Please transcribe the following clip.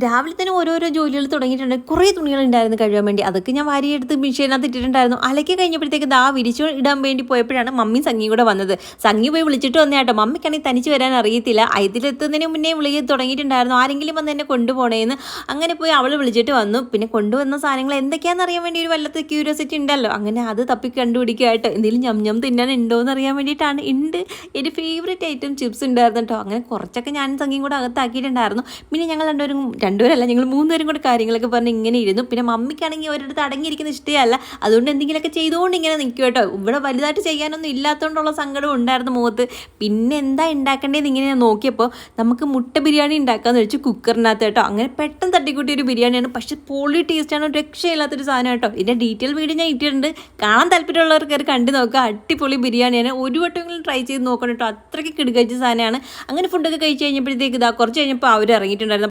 രാവിലെ തന്നെ ഓരോരോ ജോലികൾ തുടങ്ങിയിട്ടുണ്ട്. കുറേ തുണികളുണ്ടായിരുന്നു കഴുകാൻ വേണ്ടി. അതൊക്കെ ഞാൻ വാരിയെടുത്ത് മെഷീനകത്ത് ഇട്ടിട്ടുണ്ടായിരുന്നു. അലക്കി കഴിഞ്ഞപ്പോഴത്തേക്ക് ദാ വിരിച്ചു ഇടാൻ വേണ്ടി പോയപ്പോഴാണ് മമ്മി സംഗി കൂടെ വന്നത്. സംഗി പോയി വിളിച്ചിട്ട് വന്നേ കേട്ടോ. മമ്മിക്കാണെങ്കിൽ തനിച്ച് വരാൻ അറിയത്തില്ല. ഇതിലെത്തുന്നതിന് മുന്നേ വിളിക്ക് തുടങ്ങിയിട്ടുണ്ടായിരുന്നു, ആരെങ്കിലും വന്ന് എന്നെ കൊണ്ടുപോകണേന്ന്. അങ്ങനെ പോയി അവൾ വിളിച്ചിട്ട് വന്നു. പിന്നെ കൊണ്ടുവന്ന സാധനങ്ങൾ എന്തൊക്കെയാണെന്ന് അറിയാൻ വേണ്ടി ഒരു വല്ലത്തെ ക്യൂരിയോസിറ്റി ഉണ്ടല്ലോ. അങ്ങനെ അത് തപ്പി കണ്ടുപിടിക്കുകയായിട്ട് എന്തെങ്കിലും ഞം തിന്നാൻ ഉണ്ടോ എന്ന് അറിയാൻ വേണ്ടിയിട്ടാണ്. ഉണ്ട്, എൻ്റെ ഫേവറേറ്റ് ഐറ്റം ചിപ്സ് ഉണ്ടായിരുന്നു കേട്ടോ. അങ്ങനെ കുറച്ചൊക്കെ ഞാനും സംഗിയും കൂടെ അകത്താക്കിയിട്ടുണ്ടായിരുന്നു. പിന്നെ ഞങ്ങൾ രണ്ടുപേരല്ല, ഞങ്ങൾ മൂന്നുപേരും കൂടെ കാര്യങ്ങളൊക്കെ പറഞ്ഞ് ഇങ്ങനെ ഇരുന്നു. പിന്നെ മമ്മിക്കാണെങ്കിൽ ഒരിടത്ത് അടങ്ങിയിരിക്കുന്ന ഇഷ്ടമല്ല. അതുകൊണ്ട് എന്തെങ്കിലുമൊക്കെ ചെയ്തുകൊണ്ട് ഇങ്ങനെ നിൽക്കും കേട്ടോ. ഇവിടെ വലുതായിട്ട് ചെയ്യാനൊന്നും ഇല്ലാത്തതുകൊണ്ടുള്ള സങ്കടം ഉണ്ടായിരുന്നു മുഖത്ത്. പിന്നെ എന്താ ഉണ്ടാക്കേണ്ടതെന്ന് ഇങ്ങനെ ഞാൻ നോക്കിയപ്പോൾ നമുക്ക് മുട്ട ബിരിയാണി ഉണ്ടാക്കാമെന്ന് വെച്ചു കുക്കറിനകത്ത് കേട്ടോ. അങ്ങനെ പെട്ടെന്ന് തട്ടിക്കൂട്ടിയ ഒരു ബിരിയാണിയാണ്. പക്ഷേ പൊളി ടേസ്റ്റാണ്, രക്ഷയില്ലാത്തൊരു സാധനം കേട്ടോ. ഇതിൻ്റെ ഡീറ്റെയിൽ വീഡിയോ ഞാൻ ഇട്ടിട്ടുണ്ട്, കാണാൻ താല്പര്യമുള്ളവർക്ക് അത് കണ്ടു നോക്കുക. അടിപൊളി ബിരിയാണിയാണ്. ഒരു വട്ടമെങ്കിലും ട്രൈ ചെയ്ത് നോക്കണം കേട്ടോ. അത്രയ്ക്ക് കിടുകച്ച സാധനമാണ്. അങ്ങനെ ഫുഡൊക്കെ കഴിച്ച് കഴിഞ്ഞപ്പോഴത്തേക്ക് ഇതാ കുറച്ച് കഴിഞ്ഞപ്പോൾ അവർ ഇറങ്ങിയിട്ടുണ്ടായിരുന്നു.